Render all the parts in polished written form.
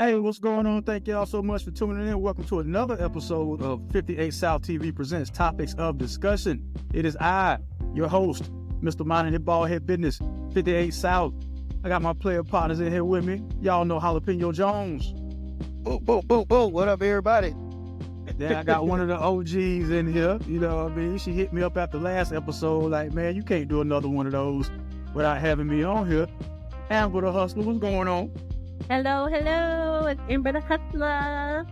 Hey, what's going on? Thank y'all so much for tuning in. Welcome to another episode of 58 South TV Presents Topics of Discussion. It is I, your host, Mr. Minding His Bald Head Business, 58 South. I got my player partners in here with me. Y'all know Jalapeno Jones. Boom, boom, boom, boom. What up, everybody? Then I got one of the OGs in here. You know what I mean? She hit me up after last episode like, man, you can't do another one of those without having me on here. Amber Tha Hustla, what's going on? Hello, it's Amber Tha Hustla.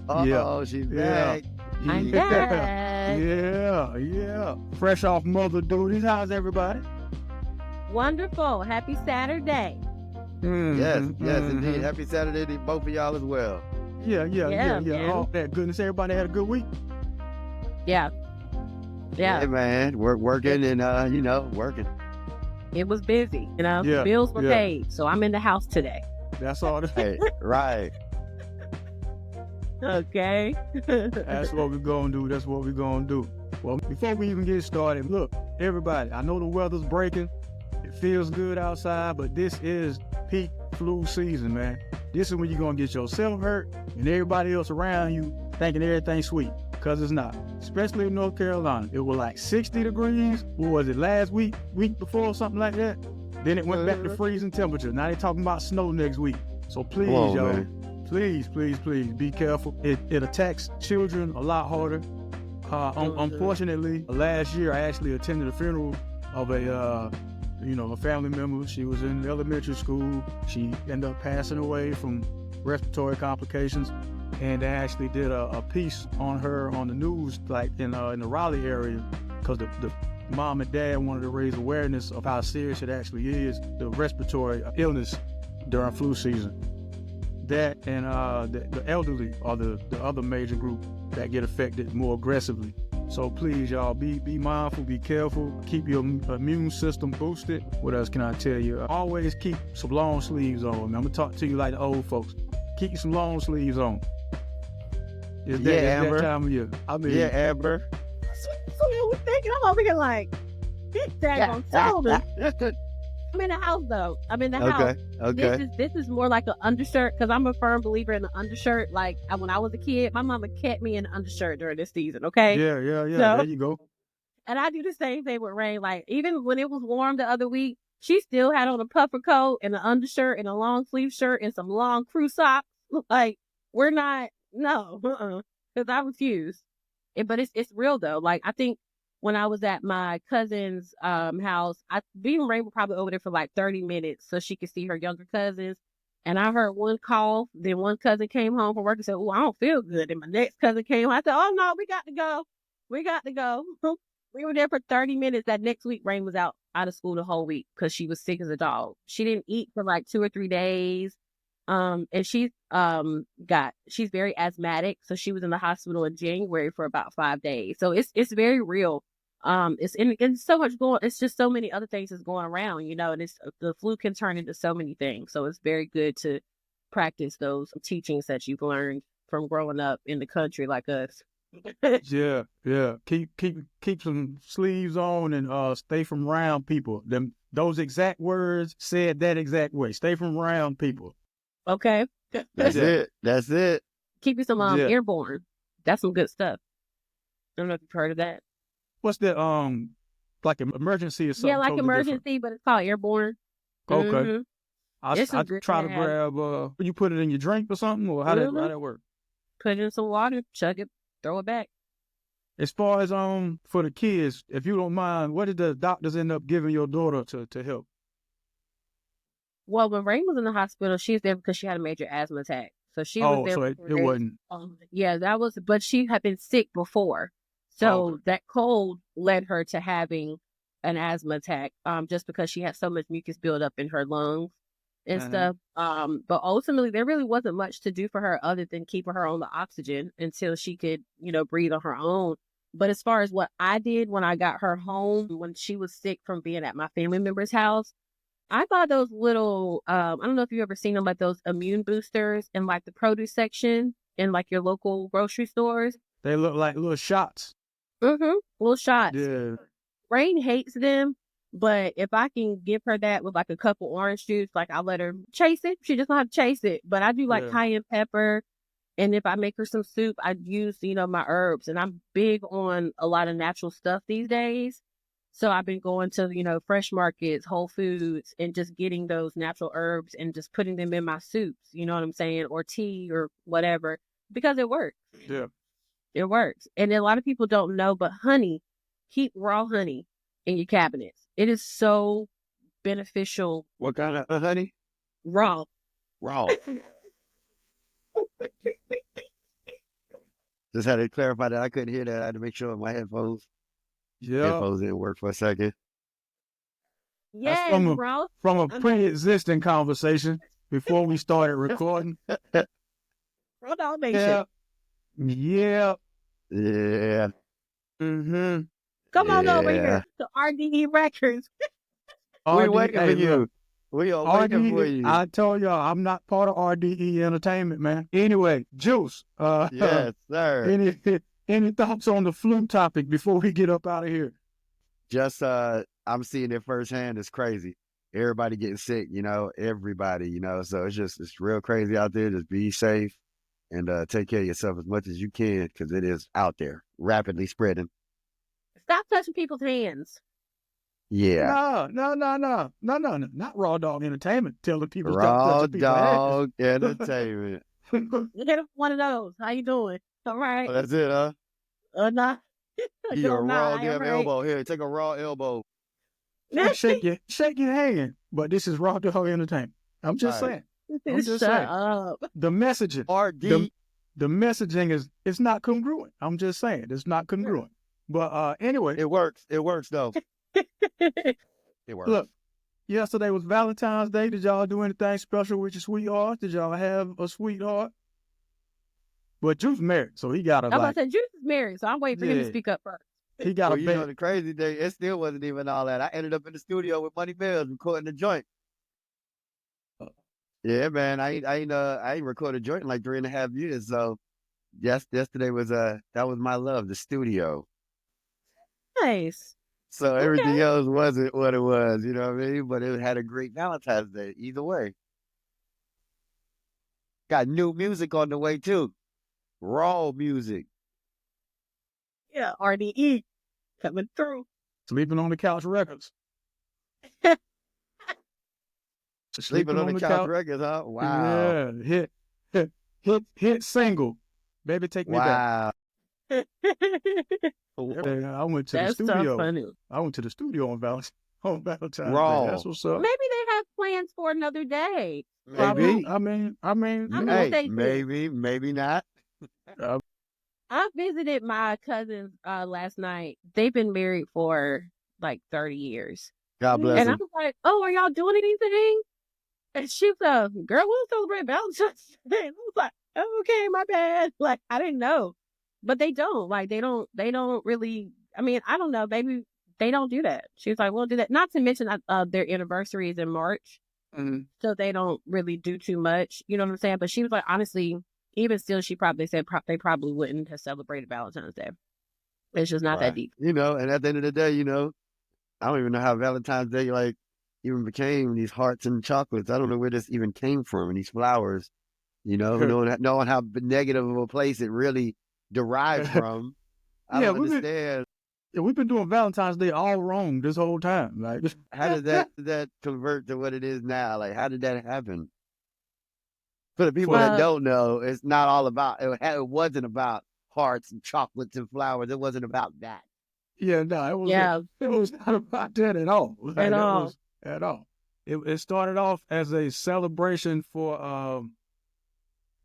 Uh-oh, she's back. I'm back. Yeah. Fresh off mother duties. How's everybody? Wonderful. Happy Saturday. Yes, indeed. Happy Saturday to both of y'all as well. Yeah. Man. All that goodness. Everybody had a good week? Yeah. Hey, man. Working and, working. It was busy, Yeah, Bills were paid, so I'm in the house today. That's all. Hey, right. Okay. That's what we're going to do. Well, before we even get started, look, everybody, I know the weather's breaking. It feels good outside, but this is peak flu season, man. This is when you're going to get yourself hurt and everybody else around you thinking everything's sweet, because it's not. Especially in North Carolina. It was like 60 degrees. What was it, last week before, something like that? Then it went back to freezing temperature. Now they're talking about snow next week. So please, y'all, man. please, be careful. It attacks children a lot harder. Unfortunately, last year I actually attended a funeral of a family member. She was in elementary school. She ended up passing away from respiratory complications. And they actually did a piece on her on the news, like in the Raleigh area, because the mom and dad wanted to raise awareness of how serious it actually is, the respiratory illness during flu season. That and the elderly are the other major group that get affected more aggressively. So please, y'all, be mindful, be careful, keep your immune system boosted. What else can I tell you? Always keep some long sleeves on. I'm gonna talk to you like the old folks. Keep some long sleeves on. It's Amber. that time of year. Amber. So you were thinking, I'm over here like, this daggone soda. I'm in the house, though. I'm in the house. Okay. This is more like an undershirt, because I'm a firm believer in the undershirt. Like, when I was a kid, my mama kept me in an undershirt during this season, okay? Yeah. So, there you go. And I do the same thing with Rain. Like, even when it was warm the other week, she still had on a puffer coat and an undershirt and a long sleeve shirt and some long crew socks. Like, because I refuse. But it's real, though. Like, I think when I was at my cousin's house, me and Ray were probably over there for like 30 minutes so she could see her younger cousins. And I heard one cough. Then one cousin came home from work and said, "Oh, I don't feel good." And my next cousin came home. I said, "Oh, no, we got to go. We were there for 30 minutes. That next week, Rain was out of school the whole week because she was sick as a dog. She didn't eat for like 2 or 3 days. And she's very asthmatic. So she was in the hospital in January for about 5 days. So it's very real. It's so much it's just so many other things that's going around, and the flu can turn into so many things. So it's very good to practice those teachings that you've learned from growing up in the country like us. Yeah. Keep some sleeves on and stay from round people. Those exact words said that exact way. Stay from round people. Okay. That's it. Keep you some airborne. That's some good stuff. I don't know if you've heard of that. What's that? Like an emergency or something? Yeah, like totally emergency, different. but it's called airborne. Okay. Mm-hmm. I try to grab. You put it in your drink or something, or how that work? Put it in some water, chug it, throw it back. As far as for the kids, if you don't mind, what did the doctors end up giving your daughter to help? Well, when Rain was in the hospital, she was there because she had a major asthma attack. So she was there. So it wasn't. But she had been sick before. So that cold led her to having an asthma attack, just because she had so much mucus build up in her lungs and stuff. But ultimately, there really wasn't much to do for her other than keeping her on the oxygen until she could, breathe on her own. But as far as what I did when I got her home, when she was sick from being at my family member's house, I bought those little, I don't know if you've ever seen them, like those immune boosters in like the produce section in like your local grocery stores. They look like little shots. Little shots. Yeah. Rain hates them, But if I can give her that with like a cup of orange juice, like I'll let her chase it. She doesn't have to chase it. But I do like cayenne pepper. And if I make her some soup, I use, my herbs. And I'm big on a lot of natural stuff these days. So I've been going to, fresh markets, Whole Foods, and just getting those natural herbs and just putting them in my soups, you know what I'm saying? Or tea or whatever, because it works. Yeah. It works. And a lot of people don't know, but honey, keep raw honey in your cabinets. It is so beneficial. What kind of honey? Raw. Raw. Just had to clarify that. I couldn't hear that. I had to make sure my headphones didn't work for a second. Yes, raw. From a pre-existing conversation before we started recording. Raw dog nation. Yeah. Mm-hmm. Come on over here to RDE Records. We're waiting for you. We are waiting for you. I told y'all I'm not part of RDE Entertainment, man. Anyway, Joose. Yes, sir. Any thoughts on the flu topic before we get up out of here? Just I'm seeing it firsthand. It's crazy. Everybody getting sick, everybody, so it's real crazy out there. Just be safe and take care of yourself as much as you can, because it is out there rapidly spreading. Stop touching people's hands. Yeah. No. Not Raw Dog Entertainment telling people Raw stop touching people's Dog Entertainment. Get one of those. How you doing? All right. Oh, that's it, huh? Nah. You're a raw damn elbow. Here, take a raw elbow. Shake your hand. But this is Raw Dog Entertainment. I'm just saying. Shut up. The messaging. The messaging it's not congruent. I'm just saying it's not congruent. But anyway, it works. It works though. It works. Look, yesterday was Valentine's Day. Did y'all do anything special with your sweetheart? Did y'all have a sweetheart? But Joose married, so he got a. I'm about to say Joose is married, so I'm waiting for him to speak up first. He got a. The crazy thing, it still wasn't even all that. I ended up in the studio with Money Mills recording the joint. Yeah, man, I ain't recorded a joint in like 3.5 years. So, yesterday was that was my love, the studio. Nice. So everything else wasn't what it was, you know what I mean? But it had a great Valentine's Day either way. Got new music on the way too, raw music. Yeah, RDE coming through. Sleeping on the Couch Records. Sleeping on the couch records, huh? Wow. Yeah, hit single. Baby, take me back. I went to the studio. Funny. I went to the studio on Valentine's Day. That's what's up. Maybe they have plans for another day. Maybe. I mean, hey, maybe not. I visited my cousins last night. They've been married for like 30 years. God bless them. And I was like, "Oh, are y'all doing anything?" And she was like, "Girl, we'll celebrate Valentine's Day." And I was like, "Oh, okay, my bad." Like, I didn't know. But they don't. Like, they don't really, I mean, I don't know. Maybe they don't do that. She was like, we'll do that. Not to mention their anniversary is in March. Mm-hmm. So they don't really do too much. You know what I'm saying? But she was like, honestly, even still, she probably said they probably wouldn't have celebrated Valentine's Day. It's just not that deep. And at the end of the day, I don't even know how Valentine's Day, like, even became these hearts and chocolates. I don't know where this even came from, and these flowers, knowing how negative of a place it really derived from. I don't understand. We've been doing Valentine's Day all wrong this whole time. Like, how did that convert to what it is now? Like, how did that happen? For the people that don't know, it's not all about. It wasn't about hearts and chocolates and flowers. It wasn't about that. Yeah, no, it was. Yeah. It was not about that at all. At all. It started off as a celebration for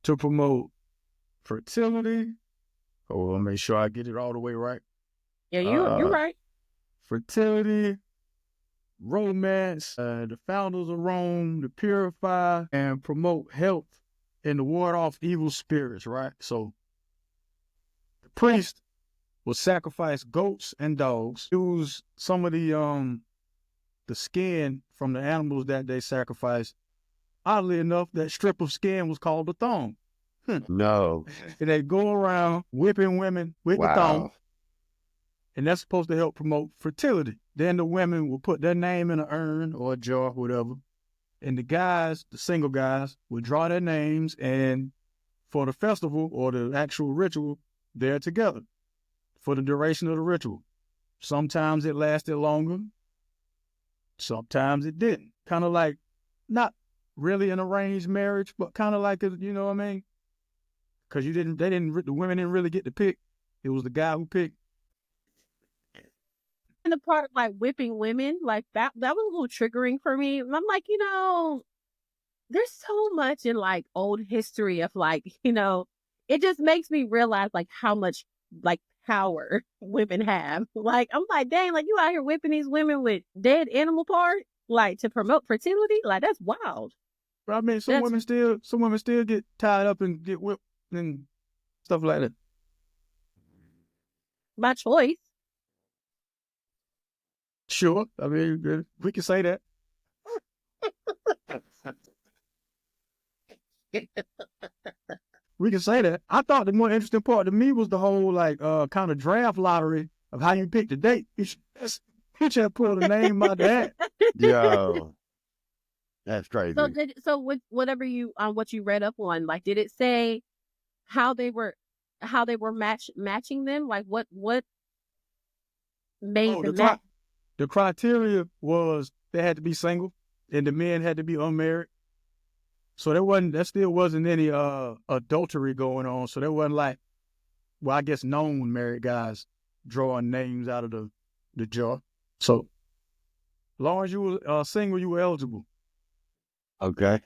to promote fertility. Oh, I'll make sure I get it all the way right. Yeah, you're right. Fertility, romance, the founders of Rome, to purify and promote health and to ward off evil spirits, right? So the priest would sacrifice goats and dogs, use some of the skin from the animals that they sacrificed. Oddly enough, that strip of skin was called a thong. No. And they go around whipping women with the thong. and that's supposed to help promote fertility. Then the women will put their name in an urn or a jar, whatever, and the guys, the single guys, will draw their names, and for the festival or the actual ritual, they're together for the duration of the ritual. Sometimes it lasted longer, sometimes it didn't. Kind of like, not really an arranged marriage, but kind of like, you know what I mean? Because the women didn't really get to pick. It was the guy who picked. And the part of like whipping women, like that was a little triggering for me. And I'm like, there's so much in like old history of like, it just makes me realize like how much like power women have. Like, I'm like, dang, like you out here whipping these women with dead animal parts, like to promote fertility. Like, that's wild. But I mean, some women still get tied up and get whipped and stuff like that. My choice. Sure. I mean, we can say that. We can say that. I thought the more interesting part to me was the whole like kind of draft lottery of how you pick the date. You just pull the name out that. Yo, that's crazy. So with whatever you what you read up on, like, did it say how they were matching them? Like what made them match? The criteria was they had to be single and the men had to be unmarried. So there still wasn't any adultery going on. So there wasn't like, well, I guess known married guys drawing names out of the jar. So as long as you were single, you were eligible. Okay.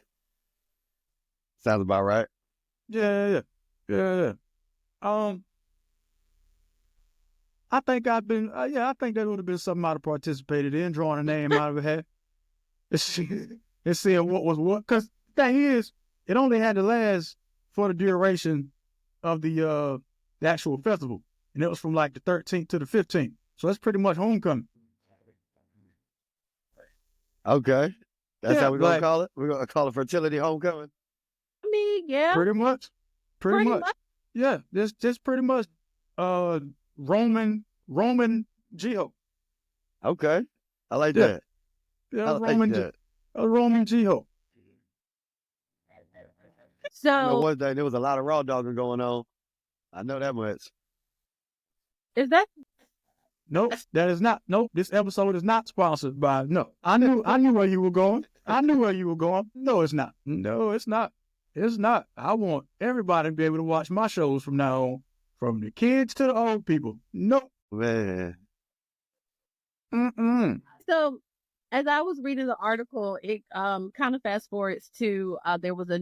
Sounds about right. Yeah. I think I think that would have been something I'd have participated in, drawing a name out of a hat. And seeing what was what. Because the thing is, it only had to last for the duration of the actual festival. And it was from like the 13th to the 15th. So that's pretty much homecoming. Okay. That's how we're going to call it? We're going to call it fertility homecoming? I mean, yeah. Pretty much. Pretty much. Yeah, just pretty much Roman Geo. Okay. I like that. Yeah, Roman Geo. So I know one thing, there was a lot of raw dogging going on. I know that much. Is that? Nope, that is not. Nope, this episode is not sponsored by. No, I knew where you were going. No, it's not. It's not. I want everybody to be able to watch my shows from now on, from the kids to the old people. Nope. Man. So, as I was reading the article, it kind of fast forwards to there was a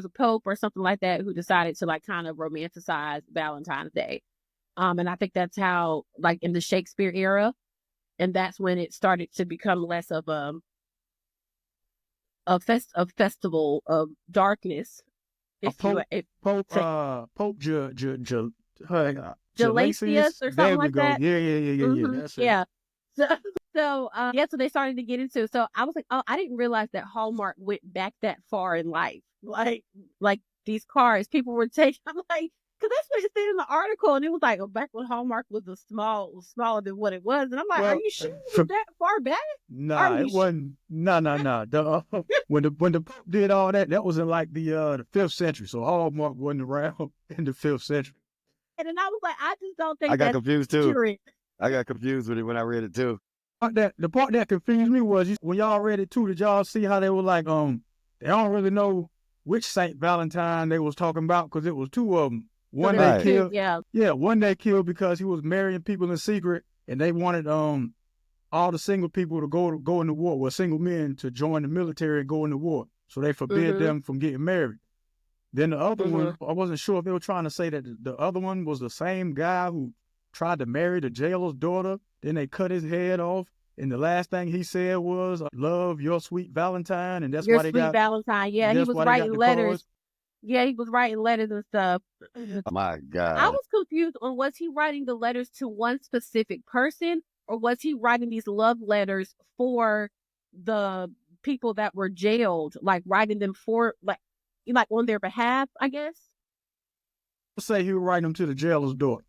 pope or something like that who decided to like kind of romanticize Valentine's Day. And I think that's how, like in the Shakespeare era, and that's when it started to become less of a festival of darkness. Pope Gelasius or something like that. Yeah. Mm-hmm. That's it. Yeah. So they started to get into. So I was like, oh, I didn't realize that Hallmark went back that far in life. Like these cars, people were taking. I'm like, because that's what it said in the article, and it was like, back when Hallmark was smaller than what it was, and I'm like, are you sure it was that far back? Nah, it wasn't. No. When the Pope did all that, that was in like the 5th century. So Hallmark wasn't around in the 5th century. And then I was like, I just don't think I got confused too. accurate. I got confused with it when I read it too. The part that confused me was when y'all read it too. Did y'all see how they were like, they don't really know which Saint Valentine they was talking about because it was two of them. One they killed, one they killed because he was marrying people in secret, and they wanted all the single people to go into war, well, single men to join the military and go into war. So they forbid them from getting married. Then the other one, I wasn't sure if they were trying to say that the other one was the same guy who tried to marry the jailer's daughter. Then they cut his head off. And the last thing he said was, "Love your sweet Valentine." And that's why they got Valentine. Yeah, he was writing letters. Yeah, he was writing letters and stuff. Oh my God. I was confused on, was he writing the letters to one specific person, or was he writing these love letters for the people that were jailed, like writing them for like on their behalf, I guess? Say he was writing them to the jailer's daughter.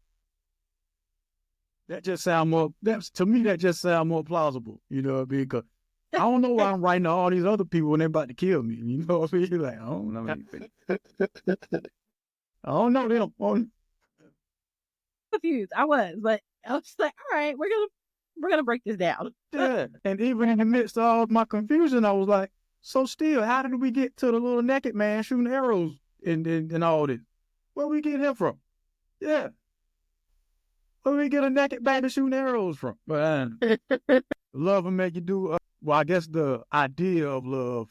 That just sound more. To me, that just sound more plausible. You know what I mean? Because I don't know why I'm writing to all these other people when they're about to kill me. You know what I mean? Like, I don't know anything. I don't know them. Confused. I was, but I was just like, all right, we're gonna break this down. Yeah. And even in the midst of all my confusion, I was like, so still, how did we get to the little naked man shooting arrows and all this? Where we get him from? Yeah. Where we get a naked baby shooting arrows from? But love will make you do. Well, I guess the idea of love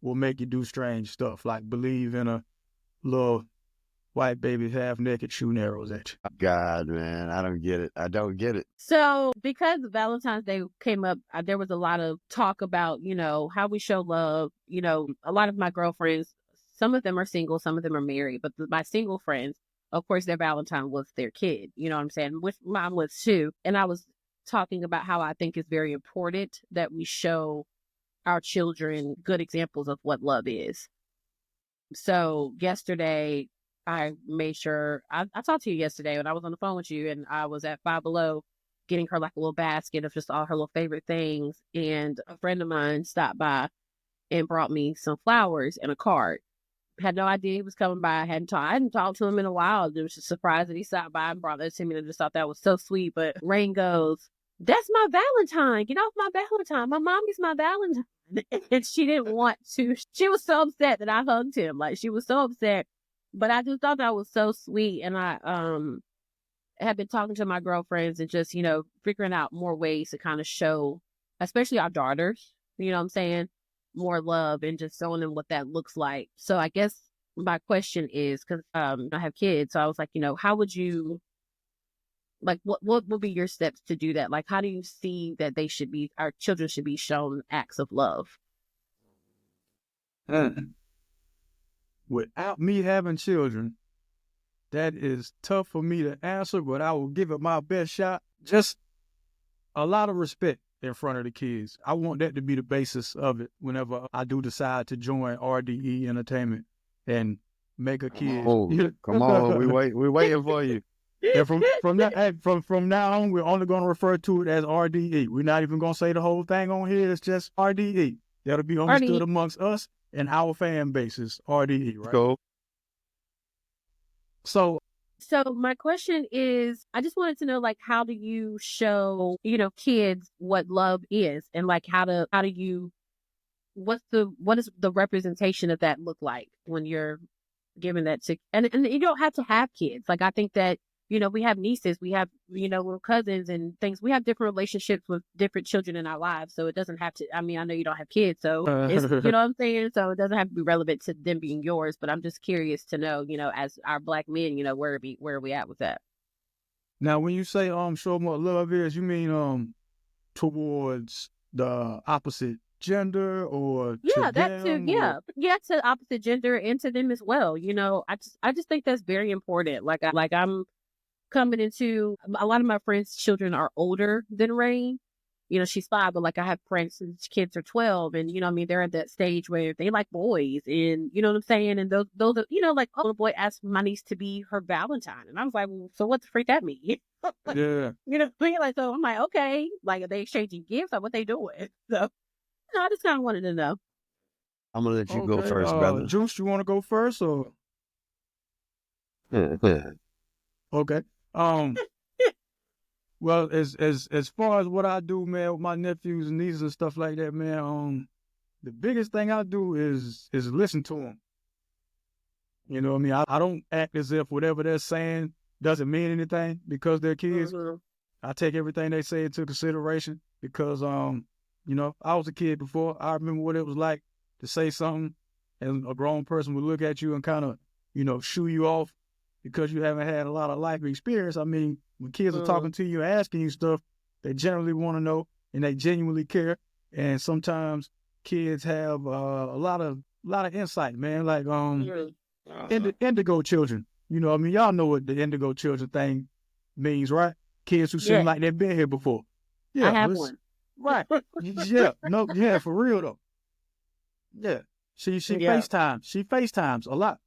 will make you do strange stuff, like believe in a little white baby half naked shooting arrows at you. God, man, I don't get it. I don't get it. So because Valentine's Day came up, there was a lot of talk about, how we show love. A lot of my girlfriends, some of them are single, some of them are married, but my single friends, of course, their Valentine was their kid. You know what I'm saying? Which mine was too. And I was talking about how I think it's very important that we show our children good examples of what love is. So yesterday, I made sure I talked to you yesterday when I was on the phone with you, and I was at Five Below getting her like a little basket of just all her little favorite things. And a friend of mine stopped by and brought me some flowers and a card. Had no idea he was coming by. I hadn't talked to him in a while. It was just surprised that he stopped by and brought that to me. And I just thought that was so sweet. But Rain goes, "That's my Valentine. Get off my Valentine. My mommy's my Valentine." And she didn't want to. She was so upset that I hugged him. Like, she was so upset. But I just thought that was so sweet. And I have been talking to my girlfriends and just, figuring out more ways to kind of show, especially our daughters, you know what I'm saying, more love and just showing them what that looks like. So I guess my question is, because I have kids, so I was like, how would you, like, what would be your steps to do that? Like, how do you see that our children should be shown acts of love? Without me having children, that is tough for me to answer, but I will give it my best shot. Just a lot of respect in front of the kids. I want that to be the basis of it whenever I do decide to join RDE Entertainment and make a kid. Come on, we're waiting for you. And from now on, we're only going to refer to it as RDE. We're not even going to say the whole thing on here. It's just RDE. That'll be understood amongst us and our fan bases. RDE, right? Cool. So my question is, I just wanted to know, like, how do you show, kids what love is, and like, what is the representation of that look like when you're giving that to, and you don't have to have kids. Like, I think that, we have nieces, we have, little cousins and things. We have different relationships with different children in our lives. So it doesn't have to, I know you don't have kids, so it's, you know what I'm saying? So it doesn't have to be relevant to them being yours, but I'm just curious to know, as our Black men, where are we at with that? Now, when you say, show them what love is, you mean, towards the opposite gender or yeah, to that too. them, Yeah. Yeah, to the opposite gender and to them as well. I just think that's very important. Like I'm coming into, a lot of my friends' children are older than Rain. She's 5, but like I have friends whose kids are 12, and they're at that stage where they like boys, and you know what I'm saying. And those are, like, oh, the boy asked my niece to be her Valentine, and I was like, well, so what the freak that mean? yeah, like, so I'm like, okay, like, are they exchanging gifts or what they doing? So I just kind of wanted to know. I'm gonna let you go first, brother. Joose, you want to go first or? Okay. Well, as far as what I do, man, with my nephews and nieces and stuff like that, man, the biggest thing I do is listen to them. You know what I mean? I don't act as if whatever they're saying doesn't mean anything because they're kids. Mm-hmm. I take everything they say into consideration because, I was a kid before. I remember what it was like to say something and a grown person would look at you and kind of, shoo you off because you haven't had a lot of life experience. I mean, when kids are talking to you and asking you stuff, they generally want to know and they genuinely care. And sometimes kids have a lot of insight, man. Like indigo children. Y'all know what the indigo children thing means, right? Kids who seem like they've been here before. Yeah, I have one. Right. Yeah. No. Yeah. For real though. Yeah. She FaceTimes. She FaceTimes a lot.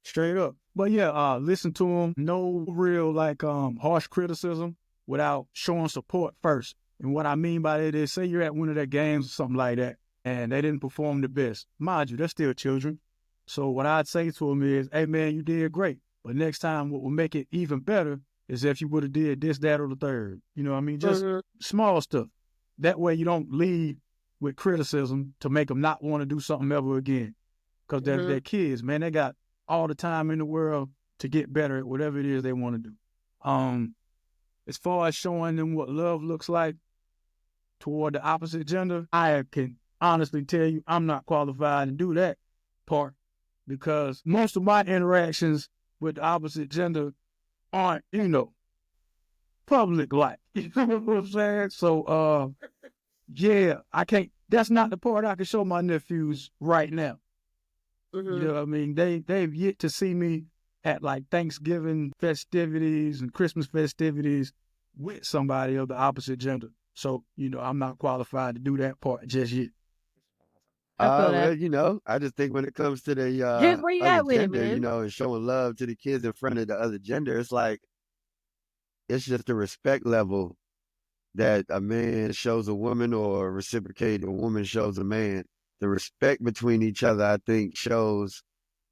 Straight up. But yeah, listen to them. No real like harsh criticism without showing support first. And what I mean by that is, say you're at one of their games or something like that, and they didn't perform the best. Mind you, they're still children. So what I'd say to them is, hey man, you did great. But next time, what will make it even better is if you would have did this, that, or the third. You know what I mean? Just small stuff. That way you don't leave with criticism to make them not want to do something ever again. Because they're kids, man. They got all the time in the world to get better at whatever it is they want to do. As far as showing them what love looks like toward the opposite gender, I can honestly tell you I'm not qualified to do that part, because most of my interactions with the opposite gender aren't, public like. You know what I'm saying? So, yeah, I can't. That's not the part I can show my nephews right now. You know what I mean? They've yet to see me at like Thanksgiving festivities and Christmas festivities with somebody of the opposite gender. So, I'm not qualified to do that part just yet. Well, I just think when it comes to the Just where you other at with it, gender, man. and showing love to the kids in front of the other gender, it's like, it's just the respect level that a man shows a woman or reciprocate a woman shows a man. The respect between each other, I think, shows,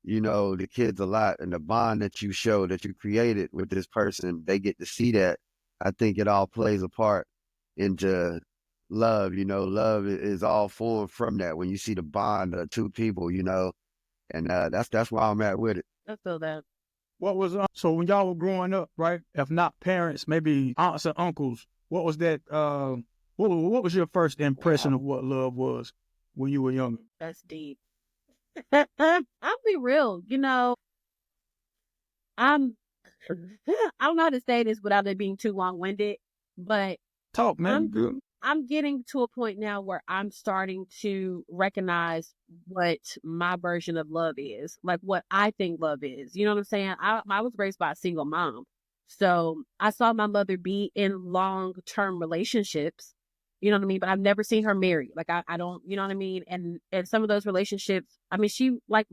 the kids a lot, and the bond that you show, that you created with this person, they get to see that. I think it all plays a part into love. Love is all formed from that. When you see the bond of two people, and that's where I'm at with it. I feel that. What was so when y'all were growing up, right? If not parents, maybe aunts and uncles. What was that? What was your first impression of what love was when you were younger? That's deep. I'll be real. I'm. I don't know how to say this without it being too long-winded, but Talk, man. I'm getting to a point now where I'm starting to recognize what my version of love is, like what I think love is. You know what I'm saying? I was raised by a single mom. So I saw my mother be in long-term relationships, you know what I mean? But I've never seen her married. Like I don't, you know what I mean? And some of those relationships, I mean, she like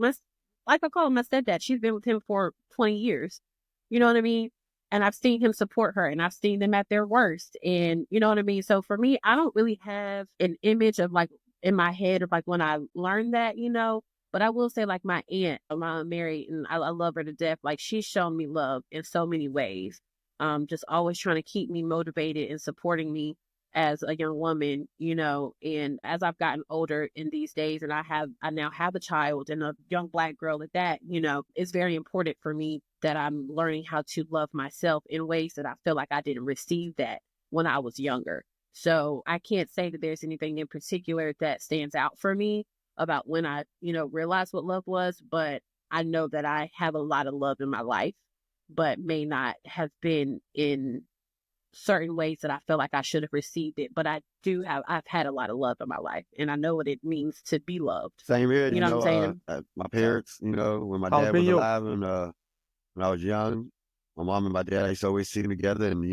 I call him my stepdad. She's been with him for 20 years. You know what I mean? And I've seen him support her, and I've seen them at their worst. And you know what I mean? So for me, I don't really have an image of like in my head of like when I learned that, but I will say like my aunt, I'm married and I love her to death. Like she's shown me love in so many ways. Just always trying to keep me motivated and supporting me as a young woman, and as I've gotten older in these days and I now have a child and a young Black girl at that, it's very important for me that I'm learning how to love myself in ways that I feel like I didn't receive that when I was younger. So I can't say that there's anything in particular that stands out for me about when I, realized what love was, but I know that I have a lot of love in my life, but may not have been in certain ways that I feel like I should have received it. But I've had a lot of love in my life, and I know what it means to be loved. Same here. You know what I'm saying? My parents, when my dad was alive and when I was young, my mom and my dad, I used to always see them together, and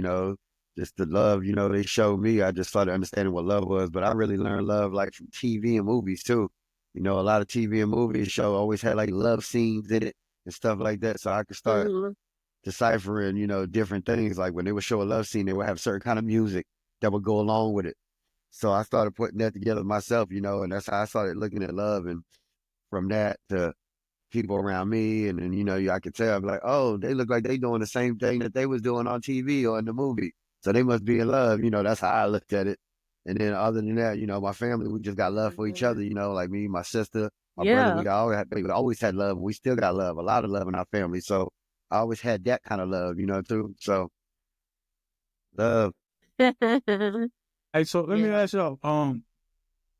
just the love, they showed me. I just started understanding what love was. But I really learned love like from TV and movies too. A lot of TV and movies always had like love scenes in it and stuff like that. So I could start deciphering, different things. Like when they would show a love scene, they would have certain kind of music that would go along with it. So I started putting that together myself, and that's how I started looking at love. And from that to people around me, and then, I could tell, I'd be like, oh, they look like they doing the same thing that they was doing on TV or in the movie. So they must be in love. That's how I looked at it. And then other than that, my family, we just got love for each other, like me, my sister, my brother, we always had love. We still got love, a lot of love in our family. So I always had that kind of love, too. So love. Hey, so let me ask y'all,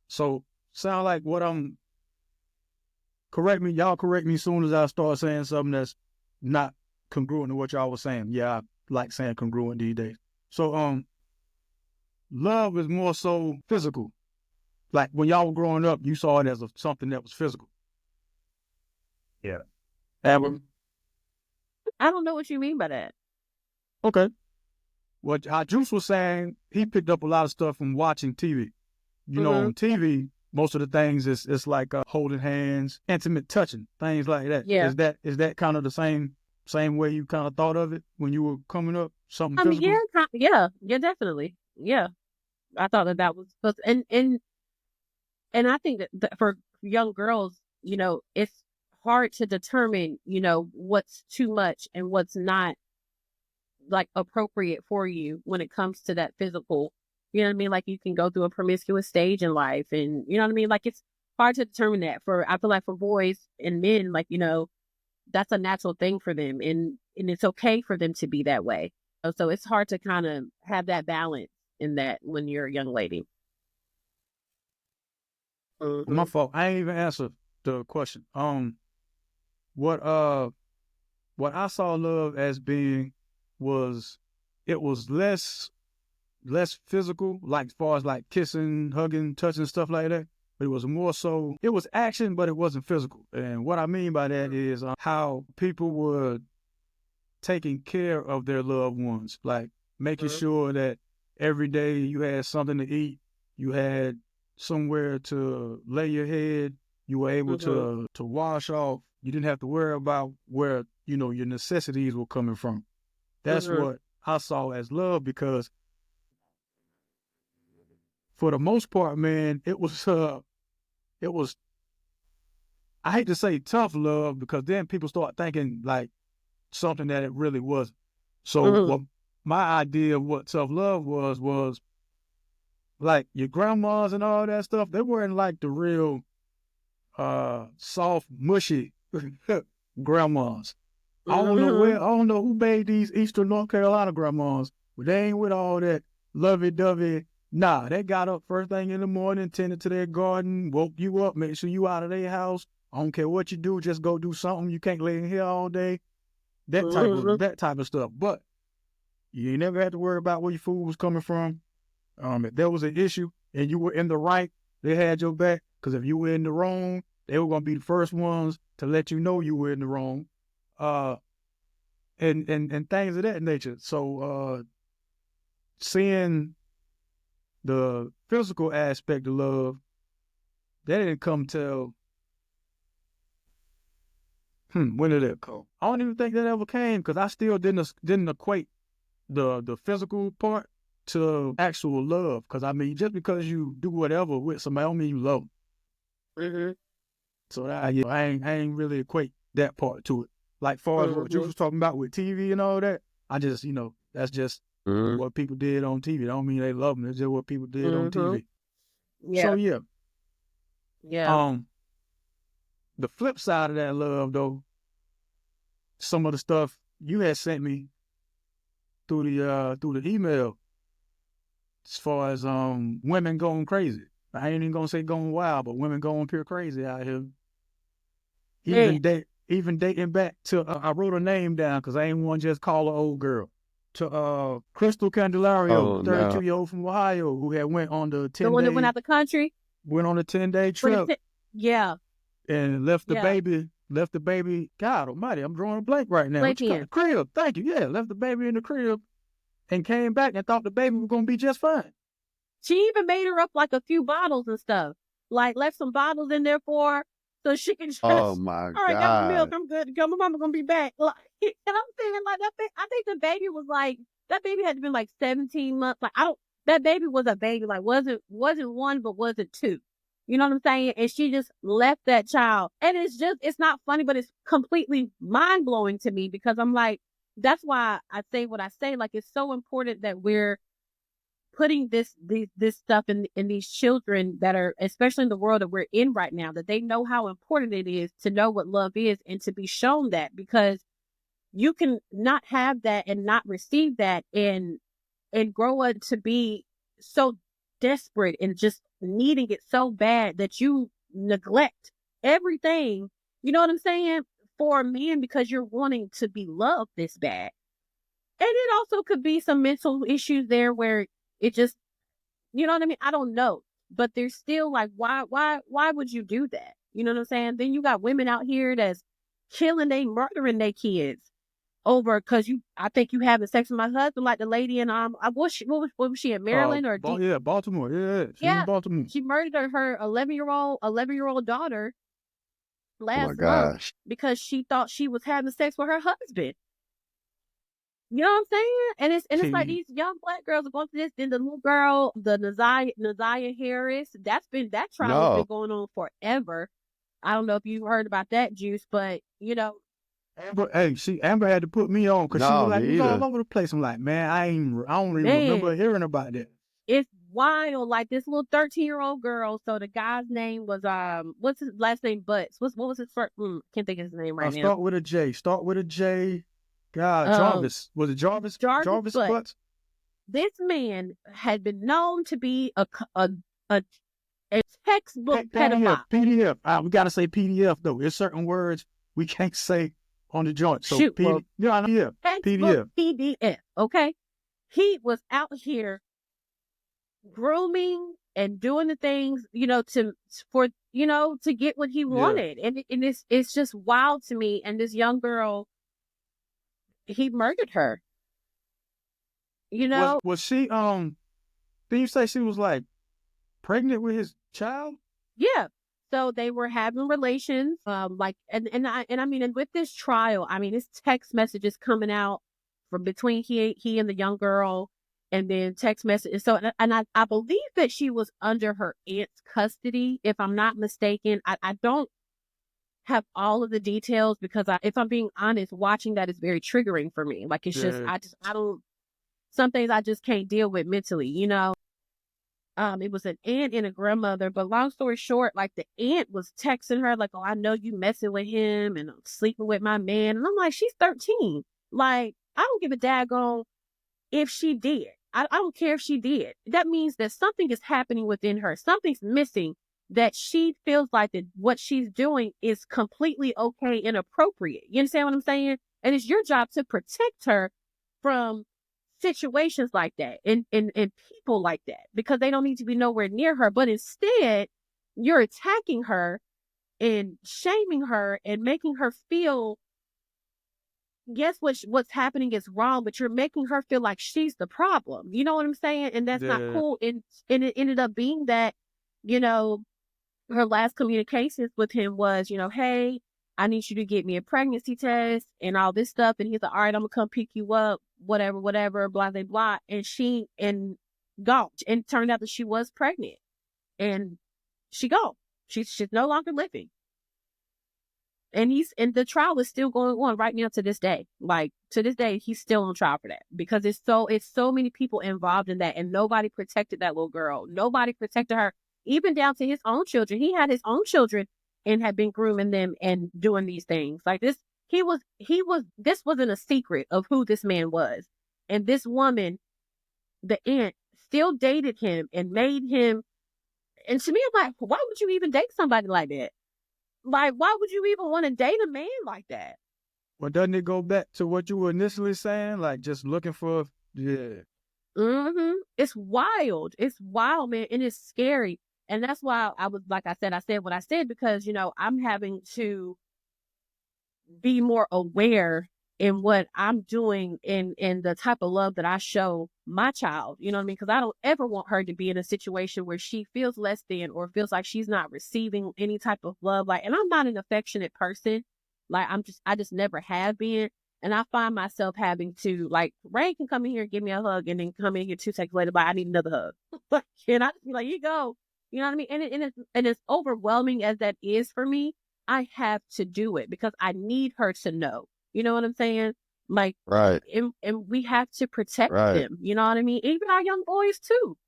so sound like what y'all correct me as soon as I start saying something that's not congruent to what y'all was saying. Yeah, I like saying congruent these days. So, love is more so physical. Like when y'all were growing up, you saw it as something that was physical. Yeah. Amber? I don't know what you mean by that. Okay. How Joose was saying, he picked up a lot of stuff from watching TV. On TV, most of the things it's like holding hands, intimate touching, things like that. Yeah. Is that kind of the same way you kind of thought of it when you were coming up? Something physical? Yeah, definitely. Yeah, I thought that was supposed and I think that for young girls, it's hard to determine, what's too much and what's not like appropriate for you when it comes to that physical. You know what I mean? Like you can go through a promiscuous stage in life, and you know what I mean? Like it's hard to determine that. I feel like for boys and men, like, that's a natural thing for them, and it's okay for them to be that way. So it's hard to kind of have that balance in that when you're a young lady. My fault. I ain't even answered the question. What I saw love as being was it was less physical, like as far as like kissing, hugging, touching, stuff like that. But it was more so, it was action, but it wasn't physical. And what I mean by that is how people were taking care of their loved ones, like making sure that every day you had something to eat, you had somewhere to lay your head, you were able to wash off. You didn't have to worry about where, your necessities were coming from. That's what I saw as love, because for the most part, man, it was I hate to say tough love, because then people start thinking like something that it really wasn't. So what my idea of what tough love was like your grandmas and all that stuff. They weren't like the real soft, mushy grandmas. I don't know who made these Eastern North Carolina grandmas, but they ain't with all that lovey-dovey. Nah, they got up first thing in the morning, tended to their garden, woke you up, make sure you out of their house. I don't care what you do, just go do something. You can't lay in here all day. That type of stuff. But you never had to worry about where your food was coming from. If there was an issue and you were in the right, they had your back. Because if you were in the wrong, they were gonna be the first ones to let you know you were in the wrong. And things of that nature. So seeing the physical aspect of love, that didn't come till when did it come? I don't even think that ever came, because I still didn't equate the physical part to actual love. Because I mean, just because you do whatever with somebody, don't mean you love them. So I ain't really equate that part to it. Like far as what you was talking about with TV and all that, I just that's just what people did on TV. I don't mean they love them. It's just what people did on TV. Yeah. So yeah. Yeah. The flip side of that love, though, some of the stuff you had sent me through the email, as far as women going crazy. I ain't even gonna say going wild, but women going pure crazy out here. Even dating back to I wrote her name down because I ain't want to just call her old girl. To Crystal Candelario, 32-year-old from Ohio, who had went on the 10-day. The one that went out the country. Went on a 10-day trip. Yeah. And left the baby. God almighty, I'm drawing a blank right now. Crib. Thank you. Yeah, left the baby in the crib and came back and thought the baby was gonna be just fine. She even made her up like a few bottles and stuff. Like left some bottles in there for her so she can just, oh my all right, God. got my milk, I'm good. My mama gonna be back. Like, and I'm saying like that. I think the baby was like, that baby had to be like 17 months. Like that baby was a baby. Like wasn't one, but wasn't two. You know what I'm saying? And she just left that child. And it's not funny, but it's completely mind blowing to me, because I'm like, that's why I say what I say. Like, it's so important that we're putting this stuff in these children that are, especially in the world that we're in right now, that they know how important it is to know what love is and to be shown that, because you can not have that and not receive that and grow up to be so desperate and just needing it so bad that you neglect everything, you know what I'm saying, for a man, because you're wanting to be loved this bad. And it also could be some mental issues there where it just, you know what I mean? I don't know. But there's still like, why would you do that? You know what I'm saying? Then you got women out here that's murdering their kids over because I think you having sex with my husband, like the lady in what was she in Maryland or yeah, Baltimore. Yeah, she was in Baltimore. She murdered her 11-year-old daughter Oh my last month gosh. because she thought she was having sex with her husband. You know what I'm saying? And it's like these young Black girls are going through this. Then the little girl, the Naziah Harris, that trial has been going on forever. I don't know if you heard about that, Juice, but you know, Amber had to put me on because she was like, me it was either. all over the place. I'm like, man, I don't even remember hearing about that. It's wild. Like this little 13-year-old girl. So the guy's name was what's his last name? Butts. What was his first? Can't think of his name right now. Start with a J. God, Jarvis. Was it Jarvis? Jarvis Butts. This man had been known to be a textbook pedophile. PDF. We gotta say PDF though. There's certain words we can't say on the joint. So Textbook PDF. PDF. Okay, he was out here grooming and doing the things, to get what he wanted, and it's just wild to me. And this young girl, he murdered her. Was she did you say she was like pregnant with his child? Yeah. So they were having relations, and with this trial, it's text messages coming out from between he and the young girl, and then text messages. So, and I believe that she was under her aunt's custody, if I'm not mistaken. I don't have all of the details because if I'm being honest, watching that is very triggering for me. Like, it's just, I don't, some things I just can't deal with mentally, It was an aunt and a grandmother, but long story short, like the aunt was texting her like, "Oh, I know you messing with him and I'm sleeping with my man." And I'm like, she's 13. Like, I don't give a daggone if she did. I don't care if she did. That means that something is happening within her. Something's missing, that she feels like that what she's doing is completely okay and appropriate. You understand what I'm saying? And it's your job to protect her from situations like that and people like that, because they don't need to be nowhere near her. But instead, you're attacking her and shaming her and making her feel, yes, what's happening is wrong, but you're making her feel like she's the problem. You know what I'm saying? And that's not cool. And it ended up being that, her last communications with him was, hey, I need you to get me a pregnancy test and all this stuff. And he's like, all right, I'm gonna come pick you up, whatever, blah, blah, blah. And gone. And it turned out that she was pregnant, and she gone. She's no longer living. And the trial is still going on right now to this day. Like, to this day, he's still on trial for that, because it's so many people involved in that, and nobody protected that little girl. Nobody protected her, even down to his own children. He had his own children and had been grooming them and doing these things like this. This wasn't a secret of who this man was. And this woman, the aunt, still dated him and made him. And to me, I'm like, why would you even date somebody like that? Like, why would you even want to date a man like that? Well, doesn't it go back to what you were initially saying? Like, just looking for, Mm-hmm. It's wild. It's wild, man. And it's scary. And that's why I said what I said, because, I'm having to be more aware in what I'm doing and the type of love that I show my child. You know what I mean? Because I don't ever want her to be in a situation where she feels less than or feels like she's not receiving any type of love. Like, and I'm not an affectionate person. Like, I just never have been. And I find myself having to, like, Ray can come in here and give me a hug, and then come in here 2 seconds later, like, I need another hug. And I just be like, here you go. You know what I mean? And it's overwhelming as that is for me. I have to do it because I need her to know. You know what I'm saying? Like, right. And we have to protect them. You know what I mean? Even our young boys too.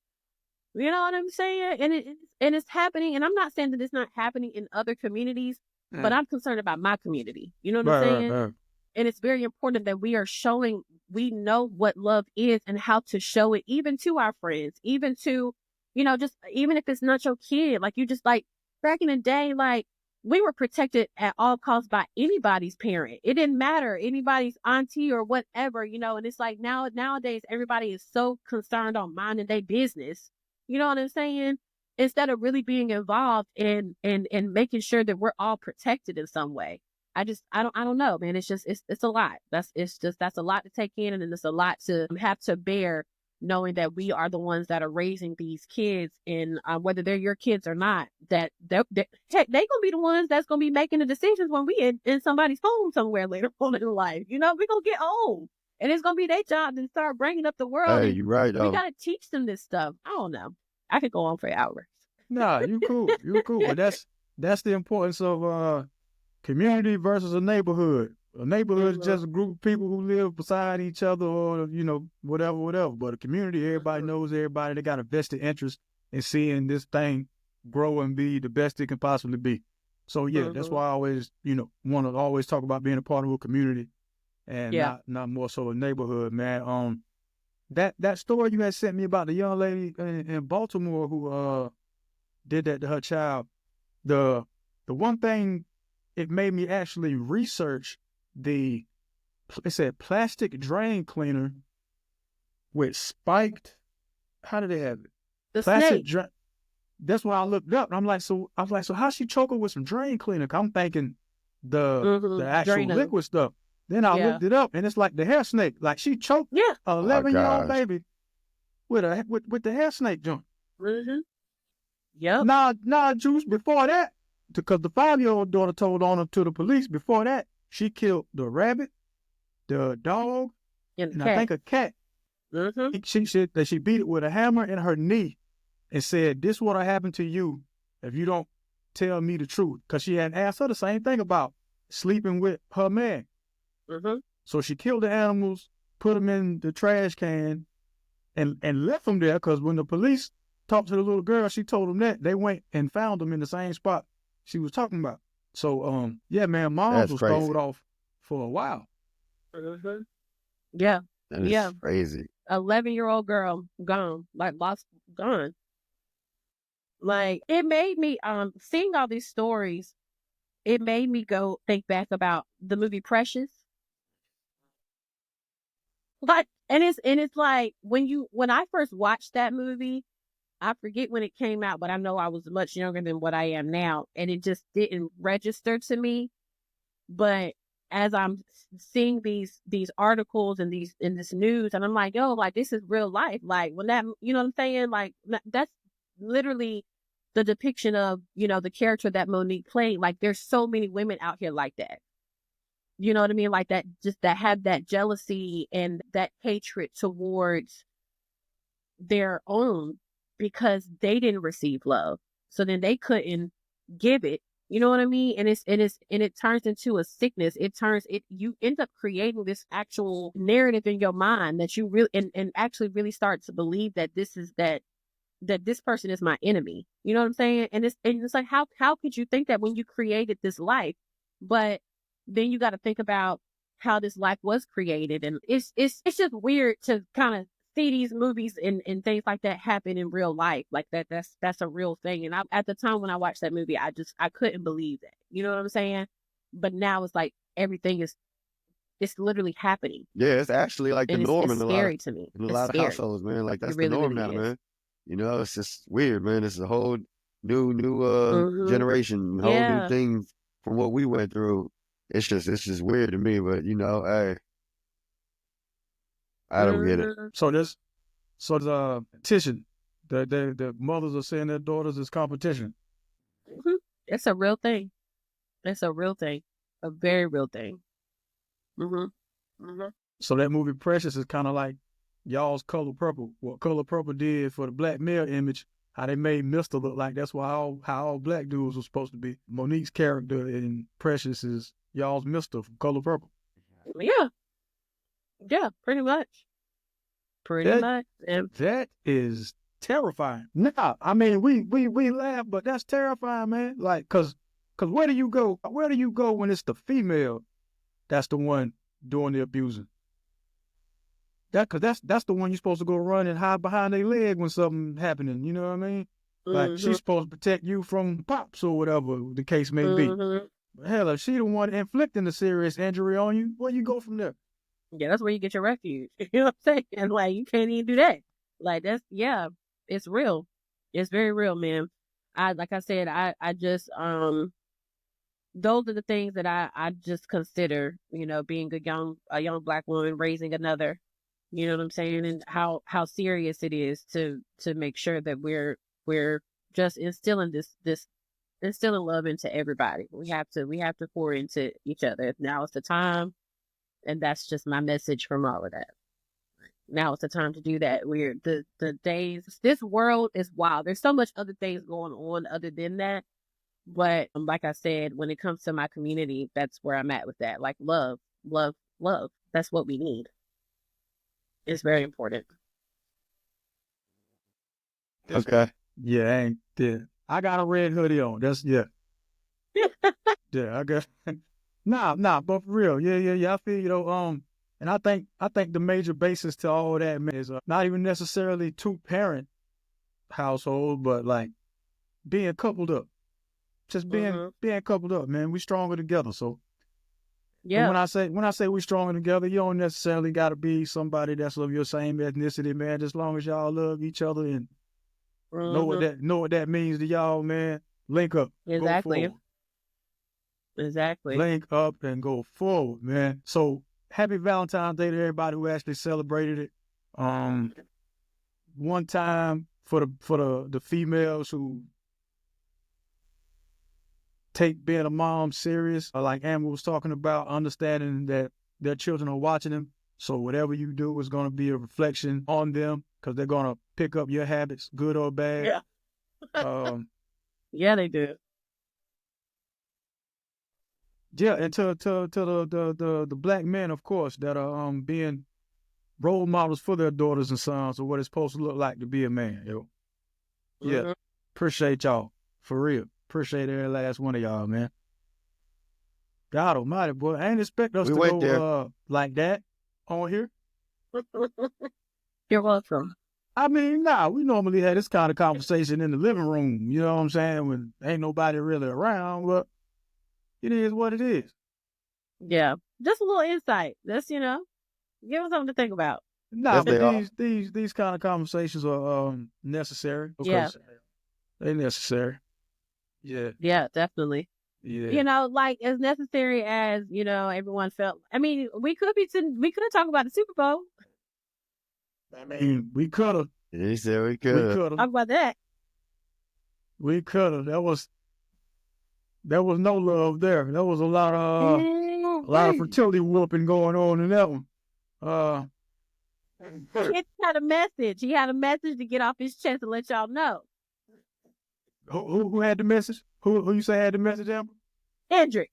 You know what I'm saying? And it's happening. And I'm not saying that it's not happening in other communities, but I'm concerned about my community. You know what I'm saying? Right. And it's very important that we know what love is and how to show it, even to our friends, even to, just even if it's not your kid. Like, you just, like, back in the day, like, we were protected at all costs by anybody's parent. It didn't matter, anybody's auntie or whatever, and it's like nowadays everybody is so concerned on minding their business. You know what I'm saying? Instead of really being involved in making sure that we're all protected in some way. I don't know, man. It's just, it's a lot. That's a lot to take in, and it's a lot to have to bear, knowing that we are the ones that are raising these kids, and whether they're your kids or not, that heck, they gonna be the ones that's gonna be making the decisions when we in somebody's home somewhere later on in life. We're gonna get old, and it's gonna be their job to start bringing up the world. Hey, And you're right, we though. gotta teach them this stuff. I don't know. I could go on for hours. Nah, you cool. You cool. But that's the importance of community versus a neighborhood. A neighborhood is just a group of people who live beside each other, or whatever. But a community, everybody knows everybody. They got a vested interest in seeing this thing grow and be the best it can possibly be. So yeah, that's why I always want to always talk about being a part of a community, and not more so a neighborhood, man. That story you had sent me about the young lady in Baltimore who did that to her child. The one thing, it made me actually research it said plastic drain cleaner with spiked, how did they have it? The Plastic snake. That's what I looked up. And I was like, so how's she choke her with some drain cleaner? 'Cause I'm thinking the actual Drano. liquid stuff. Then I looked it up, and it's like the hair snake. Like she choked Yeah. an 11-year-old gosh. baby with the hair snake joint. Yep. Nah, Juice, before that, because the 5-year-old daughter told on her to the police, before that, she killed the rabbit, the dog, and I think a cat. She said that she beat it with a hammer in her knee and said, "This what'll happen to you if you don't tell me the truth." Because she had asked her the same thing about sleeping with her man. So she killed the animals, put them in the trash can, and left them there, because when the police talked to the little girl, she told them that they went and found them in the same spot she was talking about. So yeah, man, moms was thrown off for a while. Yeah. That is crazy. 11-year-old girl gone, gone. Like, it made me seeing all these stories, it made me go think back about the movie Precious. Like, and it's like when I first watched that movie, I forget when it came out, but I know I was much younger than what I am now, and it just didn't register to me. But as I'm seeing these articles and in this news, and I'm like, yo, like, this is real life. Like, when that, you know what I'm saying? Like, that's literally the depiction of, the character that Monique played. Like, there's so many women out here like that. You know what I mean? Like that, just that have that jealousy and that hatred towards their own, because they didn't receive love. So then they couldn't give it. You know what I mean? And it turns into a sickness. You end up creating this actual narrative in your mind that you really, and actually really start to believe that that this person is my enemy. You know what I'm saying? And it's like, how could you think that when you created this life? But then you got to think about how this life was created. And it's just weird to kind of see these movies and things like that happen in real life. Like that's a real thing. And at the time when I watched that movie, I couldn't believe that. You know what I'm saying? But now it's like everything it's literally happening. Yeah, it's actually like the norm it's in scary to me. a lot of households, man. Like, that's It really, the norm really now, is. man. It's just weird, man. It's a whole new generation, whole new things from what we went through. It's just weird to me, but hey, I don't get it. So there's competition. The mothers are saying their daughters is competition. It's a real thing. It's a real thing. A very real thing. So that movie Precious is kind of like y'all's Color Purple. What Color Purple did for the black male image, how they made Mister look like that's how all black dudes were supposed to be. Monique's character in Precious is y'all's Mister from Color Purple. Yeah, pretty much. That is terrifying. Nah, I mean, we laugh, but that's terrifying, man. Like, cause where do you go? Where do you go when it's the female that's the one doing the abusing? Cause that's the one you're supposed to go run and hide behind their leg when something happening. You know what I mean? Like, she's supposed to protect you from pops or whatever the case may be. But hell, if she the one inflicting the serious injury on you, where you go from there? Yeah, that's where you get your refuge. You know what I'm saying? And like, you can't even do that. Like, it's real. It's very real, man. Like I said, I just those are the things that I just consider, being a young Black woman raising another. You know what I'm saying? And how serious it is to make sure that we're just instilling love into everybody. We have to pour into each other. Now is the time, and that's just my message from all of that. Now is the time to do that. We're the days. This world is wild. There's so much other things going on other than that. But like I said, when it comes to my community, that's where I'm at with that. Like love, love, love. That's what we need. It's very important. Okay. Yeah, I got a red hoodie on. That's yeah. I got nah, but for real, yeah. I feel and I think the major basis to all that, man, is not even necessarily two-parent household, but like being coupled up. Just being coupled up, man. We stronger together. So yeah. When I say we stronger together, you don't necessarily got to be somebody that's of your same ethnicity, man. As long as y'all love each other and know what that means to y'all, man. Link up. Exactly. Go forward. Exactly. Link up and go forward, man. So happy Valentine's Day to everybody who actually celebrated it. One time for the females who take being a mom serious, like Amber was talking about, understanding that their children are watching them. So whatever you do is going to be a reflection on them because they're going to pick up your habits, good or bad. Yeah. Yeah, they do. Yeah, and to the Black men, of course, that are being role models for their daughters and sons of what it's supposed to look like to be a man, yo. Yeah. Appreciate y'all. For real. Appreciate every last one of y'all, man. God almighty, boy. I ain't expect us to go like that on here. You're welcome. I mean, we normally have this kind of conversation in the living room, you know what I'm saying, when ain't nobody really around, but it is what it is. Yeah. Just a little insight. That's, give us something to think about. But these kind of conversations are necessary. Because they're necessary. Yeah. Yeah, definitely. Yeah. Like as necessary as, everyone felt. I mean, we could have talked about the Super Bowl. I mean, we could have. He said we could have. Talk about that. We could have. There was no love there. There was a lot of fertility whooping going on in that one. He had a message. He had a message to get off his chest and let y'all know. Who had the message? Who you say had the message, Amber? Kendrick.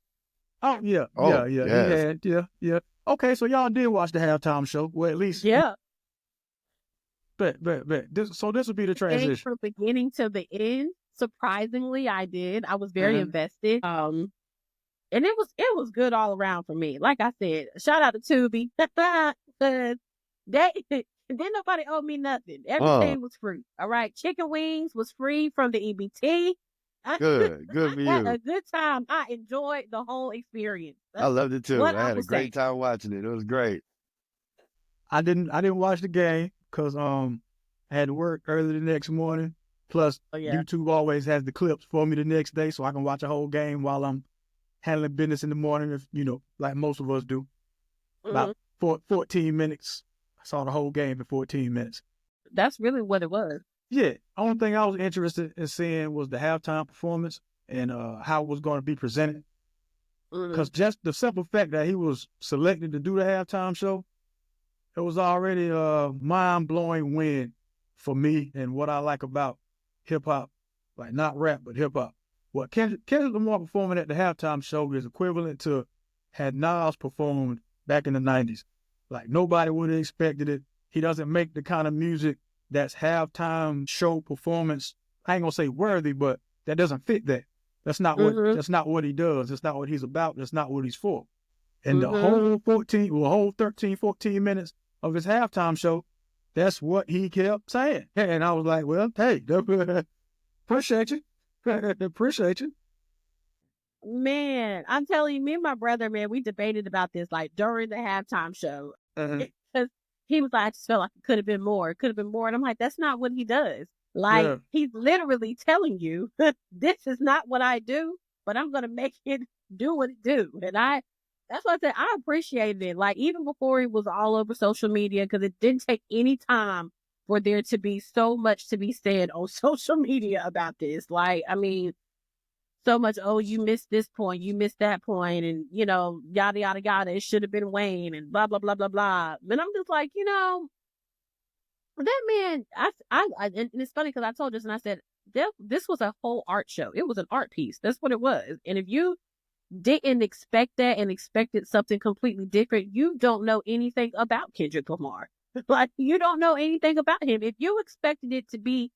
Oh yeah. Yes. He had, yeah. Okay, so y'all did watch the halftime show. Well, at least. Yeah. Bet. So this will be the transition. From beginning to the end. Surprisingly, I did. I was very invested. And it was good all around for me. Like I said, shout out to Tubi. Didn't nobody owe me nothing. Everything was free. All right. Chicken wings was free from the EBT. Good for you. I had a good time. I enjoyed the whole experience. I loved it too. I had a great time watching it. It was great. I didn't watch the game because I had to work early the next morning. Plus, YouTube always has the clips for me the next day, so I can watch a whole game while I'm handling business in the morning. If like most of us do, about 14 minutes. I saw the whole game in 14 minutes. That's really what it was. Yeah. Only thing I was interested in seeing was the halftime performance and how it was going to be presented. Because just the simple fact that he was selected to do the halftime show, it was already a mind-blowing win for me and what I like about hip-hop, like not rap, but hip-hop. What Kendrick Lamar performing at the halftime show is equivalent to had Nas performed back in the 90s. Like nobody would have expected it. He doesn't make the kind of music that's halftime show performance. I ain't gonna say worthy, but that doesn't fit that. That's not what he does. That's not what he's about. That's not what he's for. And the whole 13, 14 minutes of his halftime show, that's what he kept saying. And I was like, well, hey, appreciate you. Appreciate you. Man, I'm telling you, me and my brother, man, we debated about this like during the halftime show. Because he was like, I just felt like it could have been more. It could have been more. And I'm like, that's not what he does. Like, he's literally telling you, this is not what I do, but I'm going to make it do what it do. And that's why I said I appreciated it. Like, even before it was all over social media, because it didn't take any time for there to be so much to be said on social media about this. Like, I mean, so much, oh, you missed this point, you missed that point, and, yada, yada, yada, it should have been Wayne, and blah, blah, blah, blah, blah. And I'm just like, that man, and it's funny because I told this and I said, this was a whole art show. It was an art piece. That's what it was. And if you didn't expect that and expected something completely different, you don't know anything about Kendrick Lamar. Like, you don't know anything about him. If you expected it to be,